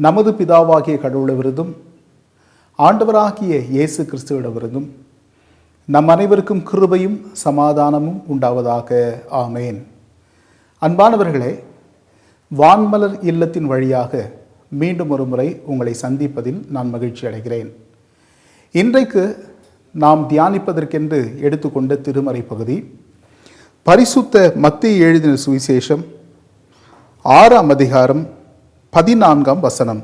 நமது பிதாவாகிய கடவுளிடமிருந்தும் ஆண்டவராகிய இயேசு கிறிஸ்துவிடமிருந்தும் நம் அனைவருக்கும் கிருபையும் சமாதானமும் உண்டாவதாக. ஆமேன். அன்பானவர்களே, வான்மலர் இல்லத்தின் வழியாக மீண்டும் ஒரு முறை உங்களை சந்திப்பதில் நான் மகிழ்ச்சி அடைகிறேன். இன்றைக்கு நாம் தியானிப்பதற்கென்று எடுத்துக்கொண்ட திருமறை பகுதி பரிசுத்த மத்தேயு எழுதின சுவிசேஷம் 6ஆம் அதிகாரம் 14ஆம் வசனம்.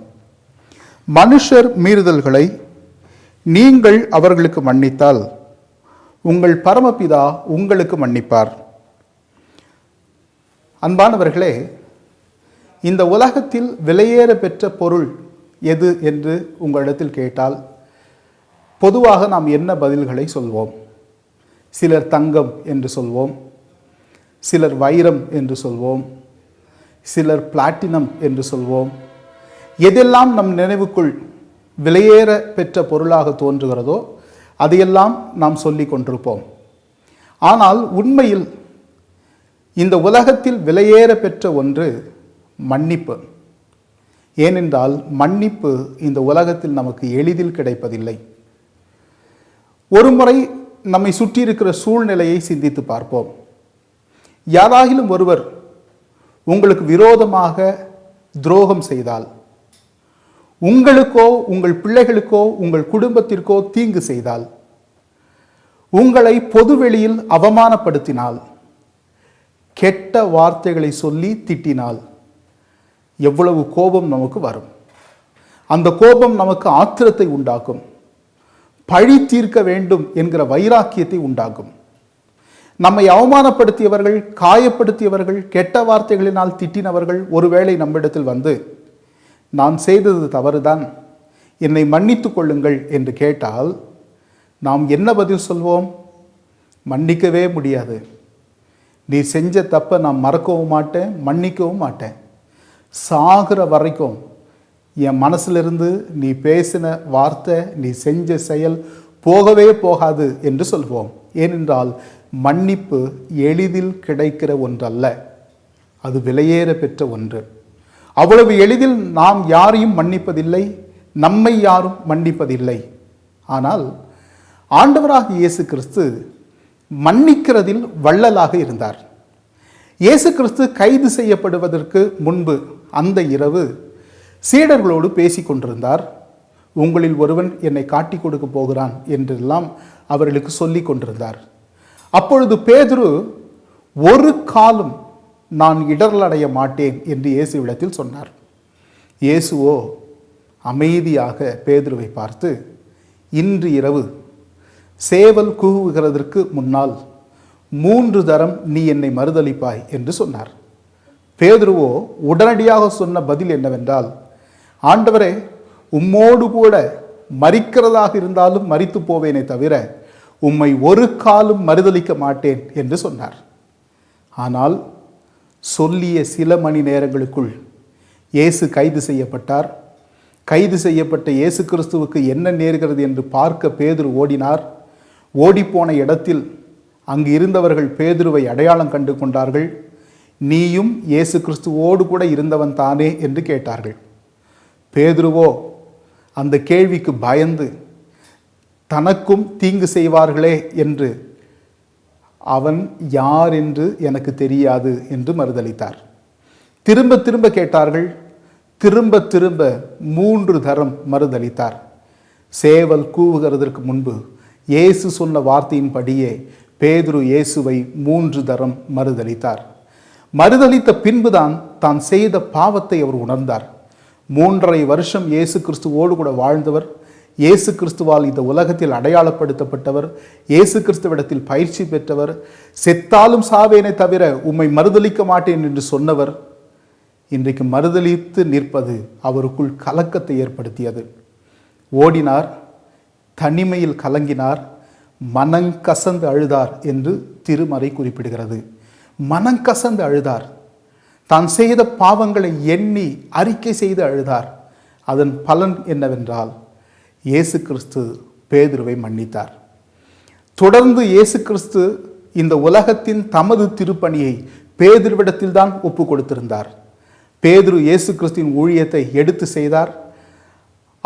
மனுஷர் மீறுதல்களை நீங்கள் அவர்களுக்கு மன்னித்தால் உங்கள் பரமபிதா உங்களுக்கு மன்னிப்பார். அன்பானவர்களே, இந்த உலகத்தில் விலையேற பெற்ற பொருள் எது என்று உங்களிடத்தில் கேட்டால் பொதுவாக நாம் என்ன பதில்களை சொல்வோம்? சிலர் தங்கம் என்று சொல்வோம், சிலர் வைரம் என்று சொல்வோம், சிலர் பிளாட்டினம் என்று சொல்வோம். எதெல்லாம் நம் நினைவுக்குள் விலையேற பெற்ற பொருளாக தோன்றுகிறதோ அதையெல்லாம் நாம் சொல்லி கொண்டிருப்போம். ஆனால் உண்மையில் இந்த உலகத்தில் விலையேற பெற்ற ஒன்று மன்னிப்பு. ஏனென்றால் மன்னிப்பு இந்த உலகத்தில் நமக்கு எளிதில் கிடைப்பதில்லை. ஒரு முறை நம்மை சுற்றி இருக்கிற சூழ்நிலையை சிந்தித்து பார்ப்போம். யாராகிலும் ஒருவர் உங்களுக்கு விரோதமாக துரோகம் செய்தால், உங்களுக்கோ உங்கள் பிள்ளைகளுக்கோ உங்கள் குடும்பத்திற்கோ தீங்கு செய்தால், உங்களை பொதுவெளியில் அவமானப்படுத்தினால், கெட்ட வார்த்தைகளை சொல்லி திட்டினால் எவ்வளவு கோபம் நமக்கு வரும். அந்த கோபம் நமக்கு ஆத்திரத்தை உண்டாக்கும், பழி தீர்க்க வேண்டும் என்கிற வைராக்கியத்தை உண்டாக்கும். நம்மை அவமானப்படுத்தியவர்கள், காயப்படுத்தியவர்கள், கெட்ட வார்த்தைகளினால் திட்டினவர்கள் ஒருவேளை நம்மிடத்தில் வந்து நான் செய்தது தவறுதான், என்னை மன்னித்து கொள்ளுங்கள் என்று கேட்டால் நாம் என்ன பதில் சொல்வோம்? மன்னிக்கவே முடியாது. நீ செஞ்ச தப்பை நான் மறக்கவும் மாட்டேன், மன்னிக்கவும் மாட்டேன். சாகிற வரைக்கும் என் மனசிலிருந்து நீ பேசின வார்த்தை, நீ செஞ்ச செயல் போகவே போகாது என்று சொல்வோம். ஏனென்றால் மன்னிப்பு எளிதில் கிடைக்கிற ஒன்றல்ல, அது விலையேற பெற்ற ஒன்று. அவ்வளவு எளிதில் நாம் யாரையும் மன்னிப்பதில்லை, நம்மை யாரும் மன்னிப்பதில்லை. ஆனால் ஆண்டவராகிய இயேசு கிறிஸ்து மன்னிக்கிறதில் வள்ளலாக இருந்தார். இயேசு கிறிஸ்து கைது செய்யப்படுவதற்கு முன்பு அந்த இரவு சீடர்களோடு பேசி கொண்டிருந்தார். உங்களில் ஒருவன் என்னை காட்டி கொடுக்க போகிறான் என்றெல்லாம் அவர்களுக்கு சொல்லி கொண்டிருந்தார். அப்பொழுது பேதுரு, ஒரு காலம் நான் இடரலடைய மாட்டேன் என்று இயேசுவிடத்தில் சொன்னார். இயேசுவோ அமைதியாக பேதுருவை பார்த்து, இன்று இரவு சேவல் கூவுகிறதற்கு முன்னால் 3 தரம் நீ என்னை மறுதலிப்பாய் என்று சொன்னார். பேதுருவோ உடனடியாக சொன்ன பதில் என்னவென்றால், ஆண்டவரே, உம்மோடு கூட மரிக்கிறதாக இருந்தாலும் மரித்து போவேனே தவிர உம்மை ஒரு காலும் மறுதலிக்க மாட்டேன் என்று சொன்னார். ஆனால் சொல்லிய சில மணி நேரங்களுக்குள் இயேசு கைது செய்யப்பட்டார். கைது செய்யப்பட்ட இயேசு கிறிஸ்துவுக்கு என்ன நேர்கிறது என்று பார்க்க பேதுரு ஓடினார். ஓடிப்போன இடத்தில் அங்கு இருந்தவர்கள் பேதுருவை அடையாளம் கண்டு கொண்டார்கள். நீயும் இயேசு கிறிஸ்துவோடு கூட இருந்தவன் தானே என்று கேட்டார்கள். பேதுருவோ அந்த கேள்விக்கு பயந்து, தனக்கும் தீங்கு செய்வார்களே என்று, அவன் யார் என்று எனக்கு தெரியாது என்று மறுதலித்தார். திரும்ப திரும்ப கேட்டார்கள். திரும்ப திரும்ப 3 தரம் மறுதலித்தார். சேவல் கூவுகிறதற்கு முன்பு இயேசு சொன்ன வார்த்தையின்படியே பேதுரு இயேசுவை 3 தரம் மறுதலித்தார். மறுதலித்த பின்புதான் தான் செய்த பாவத்தை அவர் உணர்ந்தார். 3.5 வருஷம் இயேசு கிறிஸ்துவோடு கூட வாழ்ந்தவர், இயேசு கிறிஸ்துவால் இந்த உலகத்தில் அடையாளப்படுத்தப்பட்டவர், இயேசு கிறிஸ்துவிடத்தில் பயிற்சி பெற்றவர், செத்தாலும் சாவேனை தவிர உம்மை மறுதலிக்க மாட்டேன் என்று சொன்னவர், இன்றைக்கு மறுதலித்து நிற்பது அவருக்குள் கலக்கத்தை ஏற்படுத்தியது. ஓடினார், தனிமையில் கலங்கினார், மனங்கசந்து அழுதார் என்று திருமறை குறிப்பிடுகிறது. மனங்கசந்து அழுதார். தான் செய்த பாவங்களை எண்ணி அறிக்கை செய்து அழுதார். அதன் பலன் என்னவென்றால் இயேசு கிறிஸ்து பேதுருவை மன்னித்தார். தொடர்ந்து இயேசு கிறிஸ்து இந்த உலகத்தின் தமது திருப்பணியை பேதுருவிடத்தில் தான் ஒப்பு கொடுத்திருந்தார். பேதுரு இயேசு கிறிஸ்துவின் ஊழியத்தை எடுத்து செய்தார்.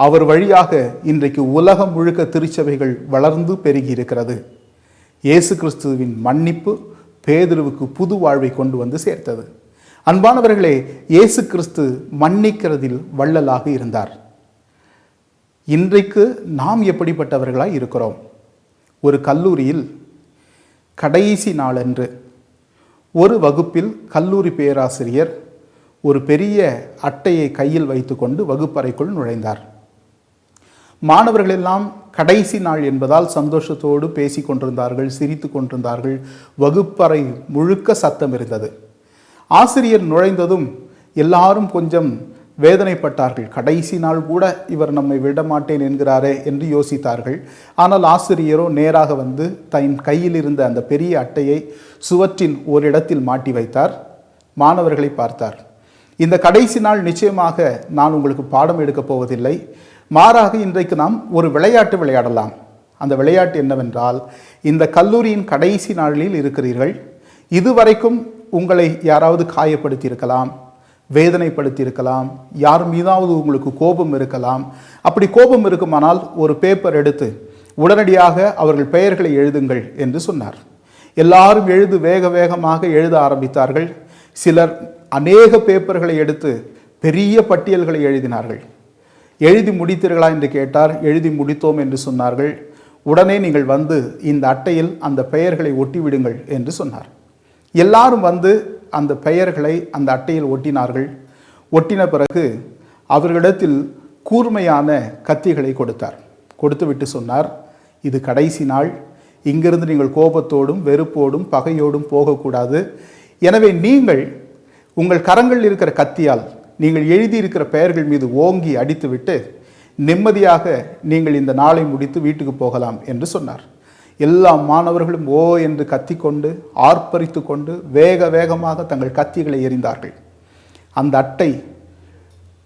அவர் வழியாக இன்றைக்கு உலகம் முழுக்க திருச்சபைகள் வளர்ந்து பெருகி இருக்கிறது. இயேசு கிறிஸ்துவின் மன்னிப்பு பேதுருவுக்கு புது வாழ்வை கொண்டு வந்து சேர்த்தது. அன்பானவர்களே, இயேசு கிறிஸ்து மன்னிக்கிறதில் வள்ளலாக இருந்தார். இன்றைக்கு நாம் எப்படிப்பட்டவர்களாய் இருக்கிறோம்? ஒரு கல்லூரியில் கடைசி நாளன்று ஒரு வகுப்பில் கல்லூரி பேராசிரியர் ஒரு பெரிய அட்டையை கையில் வைத்துக்கொண்டு வகுப்பறைக்குள் நுழைந்தார். மாணவர்கள் எல்லாம் கடைசி நாள் என்பதால் சந்தோஷத்தோடு பேசி கொண்டிருந்தார்கள், சிரித்து கொண்டிருந்தார்கள். வகுப்பறை முழுக்க சத்தம் இருந்தது. ஆசிரியர் நுழைந்ததும் எல்லாரும் கொஞ்சம் வேதனைப்பட்டார்கள். கடைசி நாள் கூட இவர் நம்மை விடமாட்டேன் என்கிறாரே என்று யோசித்தார்கள். ஆனால் ஆசிரியரோ நேராக வந்து தன் கையில் இருந்த அந்த பெரிய அட்டையை சுவற்றின் ஒரு இடத்தில் மாட்டி வைத்தார். மாணவர்களை பார்த்தார். இந்த கடைசி நாள் நிச்சயமாக நான் உங்களுக்கு பாடம் எடுக்கப் போவதில்லை, மாறாக இன்றைக்கு நாம் ஒரு விளையாட்டு விளையாடலாம். அந்த விளையாட்டு என்னவென்றால், இந்த கல்லூரியின் கடைசி நாளில் இருக்கிறீர்கள். இதுவரைக்கும் உங்களை யாராவது காயப்படுத்தி இருக்கலாம், வேதனைப்படுத்தி இருக்கலாம், யார் மீதாவது உங்களுக்கு கோபம் இருக்கலாம். அப்படி கோபம் இருக்குமானால் ஒரு பேப்பர் எடுத்து உடனடியாக அவர்கள் பெயர்களை எழுதுங்கள் என்று சொன்னார். எல்லாரும் வேக வேகமாக எழுத ஆரம்பித்தார்கள். சிலர் அநேக பேப்பர்களை எடுத்து பெரிய பட்டியல்களை எழுதினார்கள். எழுதி முடித்தீர்களா என்று கேட்டார். எழுதி முடித்தோம் என்று சொன்னார்கள். உடனே நீங்கள் வந்து இந்த அட்டையில் அந்த பெயர்களை ஒட்டிவிடுங்கள் என்று சொன்னார். எல்லாரும் வந்து அந்த பெயர்களை அந்த அட்டையில் ஒட்டினார்கள். ஒட்டின பிறகு அவர்களிடத்தில் கூர்மையான கத்திகளை கொடுத்தார். கொடுத்துவிட்டு சொன்னார், இது கடைசி நாள், இங்கிருந்து நீங்கள் கோபத்தோடும் வெறுப்போடும் பகையோடும் போகக்கூடாது. எனவே நீங்கள் உங்கள் கரங்களில் இருக்கிற கத்தியால் நீங்கள் எழுதியிருக்கிற பெயர்கள் மீது ஓங்கி அடித்துவிட்டு நிம்மதியாக நீங்கள் இந்த நாளை முடித்து வீட்டுக்கு போகலாம் என்று சொன்னார். எல்லா மாணவர்களும் ஓ என்று கத்திக்கொண்டு ஆர்ப்பரித்து கொண்டு வேக வேகமாக தங்கள் கத்திகளை எறிந்தார்கள். அந்த அட்டை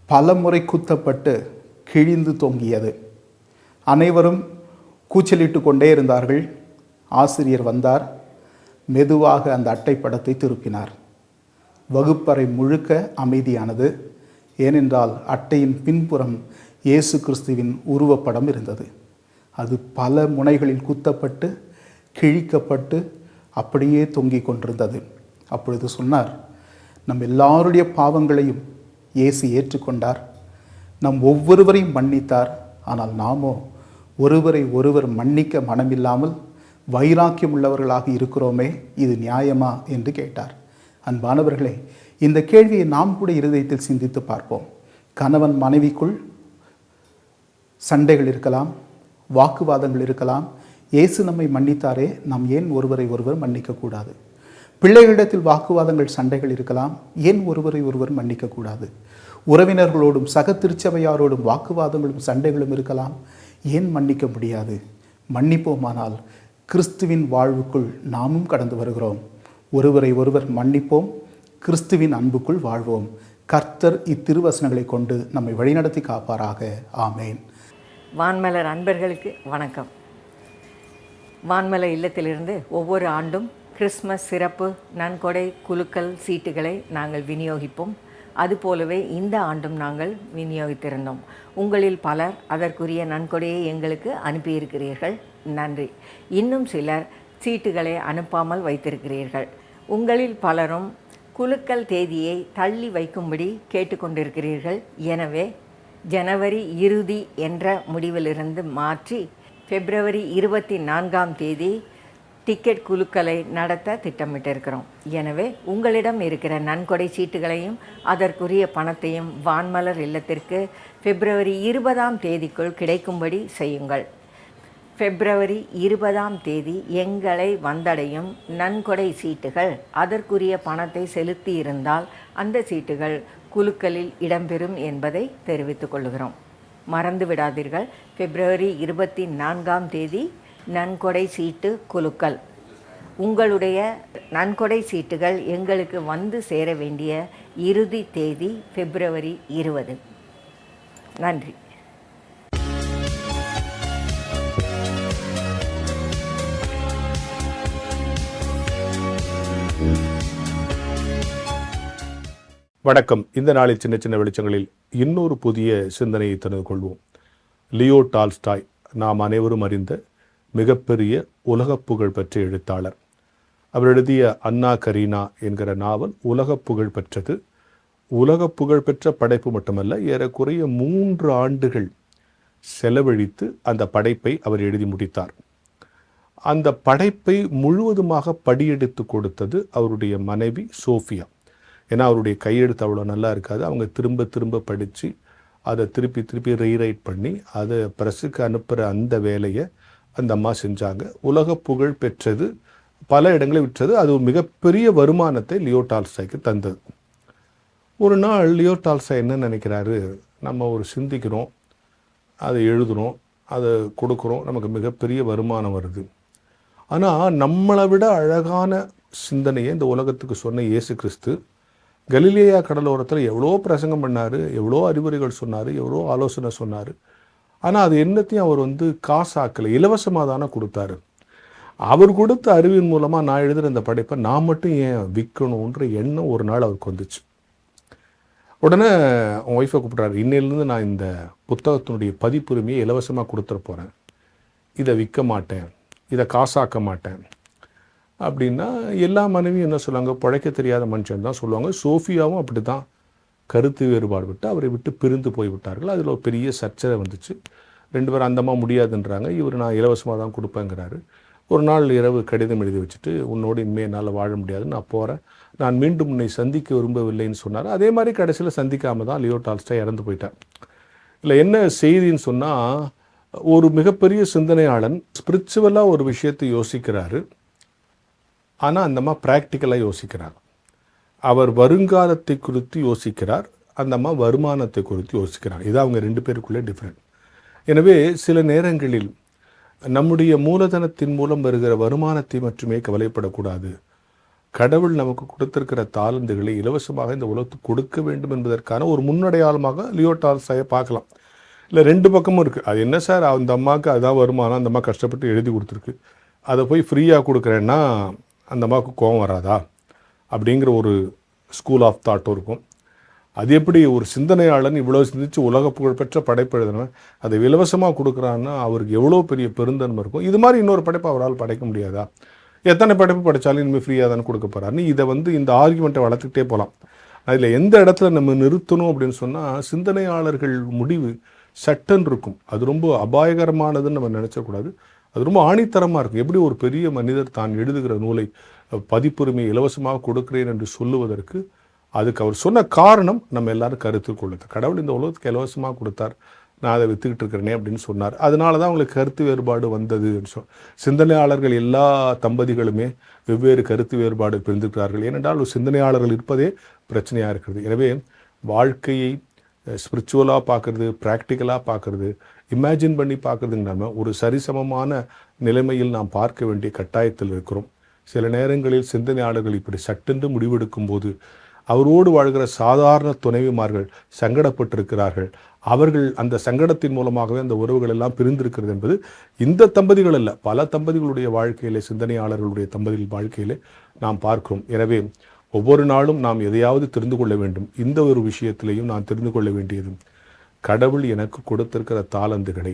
பல முறை குத்தப்பட்டு கிழிந்து தொங்கியது. அனைவரும் கூச்சலிட்டு கொண்டே இருந்தார்கள். ஆசிரியர் வந்தார். மெதுவாக அந்த அட்டை படத்தை திருப்பினார். வகுப்பறை முழுக்க அமைதியானது. ஏனென்றால் அட்டையின் பின்புறம் இயேசு கிறிஸ்துவின் உருவப்படம் இருந்தது. அது பல முனைகளில் குத்தப்பட்டு கிழிக்கப்பட்டு அப்படியே தொங்கிக் கொண்டிருந்தது. அப்பொழுது சொன்னார், நம் எல்லாருடைய பாவங்களையும் இயேசு ஏற்றுக்கொண்டார், நம் ஒவ்வொருவரையும் மன்னித்தார். ஆனால் நாமோ ஒருவரை ஒருவர் மன்னிக்க மனமில்லாமல் வைராக்கியம் உள்ளவர்களாக இருக்கிறோமே, இது நியாயமா என்று கேட்டார். அன்பானவர்களே, இந்த கேள்வியை நாம் கூட இருதயத்தில் சிந்தித்து பார்ப்போம். கணவன் மனைவிக்குள் சண்டைகள் இருக்கலாம், வாக்குவாதங்கள் இருக்கலாம். இயேசு நம்மை மன்னித்தாரே, நாம் ஏன் ஒருவரை ஒருவர் மன்னிக்கக்கூடாது? பிள்ளைகளிடத்தில் வாக்குவாதங்கள் சண்டைகள் இருக்கலாம், ஏன் ஒருவரை ஒருவர் மன்னிக்கக்கூடாது? உறவினர்களோடும் சக திருச்சபையாரோடும் வாக்குவாதங்களும் சண்டைகளும் இருக்கலாம், ஏன் மன்னிக்க முடியாது? மன்னிப்போமானால் கிறிஸ்துவின் வாழ்வுக்குள் நாமும் கடந்து வருகிறோம். ஒருவரை ஒருவர் மன்னிப்போம், கிறிஸ்துவின் அன்புக்குள் வாழ்வோம். கர்த்தர் இத்திருவசனங்களை கொண்டு நம்மை வழிநடத்தி காப்பாராக. ஆமேன். வான்மலர் அன்பர்களுக்கு வணக்கம். வான்மலர் இல்லத்திலிருந்து ஒவ்வொரு ஆண்டும் கிறிஸ்மஸ் சிறப்பு நன்கொடை குலுக்கல் சீட்டுகளை நாங்கள் விநியோகிப்போம். அதுபோலவே இந்த ஆண்டும் நாங்கள் விநியோகித்திருந்தோம். உங்களில் பலர் அதற்குரிய நன்கொடையை எங்களுக்கு அனுப்பியிருக்கிறீர்கள், நன்றி. இன்னும் சிலர் சீட்டுகளை அனுப்பாமல் வைத்திருக்கிறீர்கள். உங்களில் பலரும் குலுக்கல் தேதியை தள்ளி வைக்கும்படி கேட்டுக்கொண்டிருக்கிறீர்கள். எனவே ஜனவரி இறுதி என்ற முடிவிலிருந்து மாற்றி பிப்ரவரி 24 டிக்கெட் குலுக்கலை நடத்த திட்டமிட்டிருக்கிறோம். எனவே உங்களிடம் இருக்கிற நன்கொடை சீட்டுகளையும் அதற்குரிய பணத்தையும் வான்மலர் இல்லத்திற்கு பிப்ரவரி 20 கிடைக்கும்படி செய்யுங்கள். பிப்ரவரி 20 எங்களை வந்தடையும் நன்கொடை சீட்டுகள் அதற்குரிய பணத்தை செலுத்தி இருந்தால் அந்த சீட்டுகள் குலுக்கலில் இடம்பெறும் என்பதை தெரிவித்துக் கொள்கிறோம். மறந்து விடாதீர்கள். பிப்ரவரி 24 நன்கொடை சீட்டு குலுக்கல். உங்களுடைய நன்கொடை சீட்டுகள் எங்களுக்கு வந்து சேர வேண்டிய இறுதி தேதி பிப்ரவரி 20. நன்றி. வணக்கம். இந்த நாளில் சின்ன சின்ன வெளிச்சங்களில் இன்னொரு புதிய சிந்தனையை தெரிந்து கொள்வோம். லியோ டால்ஸ்டாய், நாம் அனைவரும் அறிந்த மிகப்பெரிய உலக புகழ் பெற்ற எழுத்தாளர். அவர் எழுதிய அன்னா கரீனா என்கிற நாவல் உலக புகழ் பெற்றது. உலக புகழ் பெற்ற படைப்பு மட்டுமல்ல, ஏறக்குறைய 3 ஆண்டுகள் செலவழித்து அந்த படைப்பை அவர் எழுதி முடித்தார். அந்த படைப்பை முழுவதுமாக படியெடுத்து கொடுத்தது அவருடைய மனைவி சோஃபியா. ஏன்னா அவருடைய கையெழுத்து அவ்வளோ நல்லா இருக்காது. அவங்க திரும்ப திரும்ப படித்து அதை திருப்பி ரீரைட் பண்ணி அதை ப்ரெஸ்ஸுக்கு அனுப்புகிற அந்த வேலையை அந்த அம்மா செஞ்சாங்க. உலக புகழ் பெற்றது, பல இடங்களில் விற்றது. அது ஒரு மிகப்பெரிய வருமானத்தை லியோ டால்ஸ்டாய்க்கு தந்தது. ஒரு நாள் லியோ டால்ஸ்டாய் என்ன நினைக்கிறாரு, நம்ம ஒரு சிந்திக்கிறோம், அதை எழுதுகிறோம், அதை கொடுக்குறோம், நமக்கு மிகப்பெரிய வருமானம் வருது. ஆனால் நம்மளை விட அழகான சிந்தனையை இந்த உலகத்துக்கு சொன்ன இயேசு கிறிஸ்து கலிலேயா கடலோரத்தில் எவ்வளோ பிரசங்கம் பண்ணார், எவ்வளோ அறிவுரைகள் சொன்னார், எவ்வளோ ஆலோசனை சொன்னார். ஆனால் அது என்னத்தையும் அவர் காசாக்கலை, இலவசமாக தானே கொடுத்தாரு. அவர் கொடுத்த அறிவின் மூலமாக நான் எழுதுகிற இந்த படைப்பை நான் மட்டும் ஏன் விற்கணுன்ற எண்ணம் ஒரு நாள் அவருக்கு வந்துச்சு. உடனே அவன் ஒய்ஃபை கூப்பிட்றாரு, இன்னையிலேருந்து நான் இந்த புத்தகத்தினுடைய பதிப்புரிமையை இலவசமாக கொடுத்துட போகிறேன், இதை விற்க மாட்டேன், இதை காசாக்க மாட்டேன் அப்படின்னா எல்லா மனைவியும் என்ன சொல்லுவாங்க, பிழைக்க தெரியாத மனுஷன் தான் சொல்லுவாங்க. சோஃபியாவும் அப்படி தான் கருத்து வேறுபாடு விட்டு அவரை விட்டு பிரிந்து போய்விட்டார்கள். அதில் ஒரு பெரிய சர்ச்சை வந்துச்சு. 2 பேரும் அந்தம்மா முடியாதுன்றாங்க, இவர் நான் இலவசமாக தான் கொடுப்பேங்கிறாரு. ஒரு நாள் இரவு கடிதம் எழுதி வச்சுட்டு, உன்னோடு இனிமேல் என்னால் வாழ முடியாது, நான் போகிறேன், நான் மீண்டும் உன்னை சந்திக்க விரும்பவில்லைன்னு சொன்னார். அதே மாதிரி கடைசியில் சந்திக்காமல் தான் லியோ டால்ஸ்டாய் இறந்து போயிட்டார். இல்லை என்ன செய்தின்னு சொன்னால், ஒரு மிகப்பெரிய சிந்தனையாளன் ஸ்பிரிச்சுவலாக ஒரு விஷயத்தை யோசிக்கிறாரு, ஆனால் அந்தம்மா ப்ராக்டிக்கலாக யோசிக்கிறார். அவர் வருங்காலத்தை குறித்து யோசிக்கிறார், அந்தம்மா வருமானத்தை குறித்து யோசிக்கிறார். இது அவங்க 2 பேருக்குள்ளே டிஃப்ரெண்ட். எனவே சில நேரங்களில் நம்முடைய மூலதனத்தின் மூலம் வருகிற வருமானத்தை மட்டுமே கவலைப்படக்கூடாது. கடவுள் நமக்கு கொடுத்திருக்கிற தாளந்துகளை இலவசமாக இந்த உலகத்துக்கு கொடுக்க வேண்டும் என்பதற்கான ஒரு முன்னடையாளமாக லியோ டால்ஸ்டாயை பார்க்கலாம். இல்லை 2 பக்கமும் இருக்குது. அது என்ன சார், அந்த அம்மாவுக்கு அதான் வருமானம், அந்த அம்மா கஷ்டப்பட்டு எழுதி கொடுத்துருக்கு, அதை போய் ஃப்ரீயாக கொடுக்குறேன்னா அந்த அம்மாவுக்கு கோபம் வராதா அப்படிங்கிற ஒரு ஸ்கூல் ஆஃப் தாட்டும் இருக்கும். அது எப்படி ஒரு சிந்தனையாளன் இவ்வளோ சிந்தித்து உலக புகழ்பெற்ற படைப்பு எழுதினவன் அதை இலவசமாக கொடுக்குறான்னா அவருக்கு எவ்வளோ பெரிய பெருந்தன்மை இருக்கும். இது மாதிரி இன்னொரு படைப்பு அவரால் படைக்க முடியாதா? எத்தனை படைப்பு படித்தாலும் இனிமேல் ஃப்ரீயாக தானே கொடுக்க போகிறாருன்னு இதை இந்த ஆர்குமெண்ட்டை வளர்த்துக்கிட்டே போகலாம். அதில் எந்த இடத்துல நம்ம நிறுத்தணும் அப்படின்னு சொன்னால், சிந்தனையாளர்கள் முடிவு சட்டன் இருக்கும். அது ரொம்ப அபாயகரமானதுன்னு நம்ம நினச்சக்கூடாது. அது ரொம்ப ஆணித்தரமாக இருக்கும். எப்படி ஒரு பெரிய மனிதர் தான் எழுதுகிற நூலை பதிப்புரிமையை இலவசமாக கொடுக்கிறேன் என்று சொல்லுவதற்கு அதுக்கு அவர் சொன்ன காரணம் நம்ம எல்லாரும் கருத்தில் கொள்ளுது. கடவுள் இந்த உலகத்துக்கு இலவசமாக கொடுத்தார், நான் அதை விற்றுக்கிட்டு இருக்கிறேனே அப்படின்னு சொன்னார். அதனால தான் அவங்களுக்கு கருத்து வேறுபாடு வந்தது. சிந்தனையாளர்கள் எல்லா தம்பதிகளுமே வெவ்வேறு கருத்து வேறுபாடு பிரிந்திருக்கிறார்கள். ஏனென்றால் ஒரு சிந்தனையாளர்கள் இருப்பதே பிரச்சனையாக இருக்கிறது. எனவே வாழ்க்கையை ஸ்பிரிச்சுவலாக பார்க்குறது, ப்ராக்டிக்கலாக பார்க்குறது, இமேஜின் பண்ணி பார்க்குறதுங்க ஒரு சரிசமமான நிலைமையில் நாம் பார்க்க வேண்டிய கட்டாயத்தில் இருக்கிறோம். சில நேரங்களில் சிந்தனையாளர்கள் இப்படி சட்டென்று முடிவெடுக்கும் போது அவரோடு வாழ்கிற சாதாரண துணைவிமார்கள் சங்கடப்பட்டிருக்கிறார்கள். அவர்கள் அந்த சங்கடத்தின் மூலமாகவே அந்த உறவுகள் எல்லாம் பிரிந்திருக்கிறது என்பது இந்த தம்பதிகள் அல்ல, பல தம்பதிகளுடைய வாழ்க்கையிலே, சிந்தனையாளர்களுடைய தம்பதிகள் வாழ்க்கையிலே நாம் பார்க்கிறோம். எனவே ஒவ்வொரு நாளும் நாம் எதையாவது தெரிந்து கொள்ள வேண்டும். இந்த ஒரு விஷயத்திலையும் நான் தெரிந்து கொள்ள வேண்டியது, கடவுள் எனக்கு கொடுத்திருக்கிற தாளந்துகளை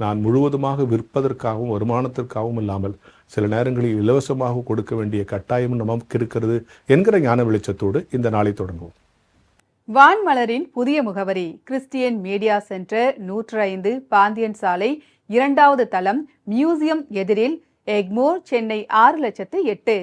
நான் முழுவதுமாக விற்பதற்காகவும் வருமானத்திற்காகவும் இல்லாமல் சில நேரங்களில் இலவசமாக கொடுக்க வேண்டிய கட்டாயம் நமக்கு இருக்கிறது என்கிற ஞான வெளிச்சத்தோடு இந்த நாளை தொடங்குவோம். வான்மலரின் புதிய முகவரி கிறிஸ்டியன் மீடியா சென்டர், 105 பாந்தியன் சாலை, 2வது தளம், மியூசியம் எதிரில், எக்மோர், சென்னை 6,08,000.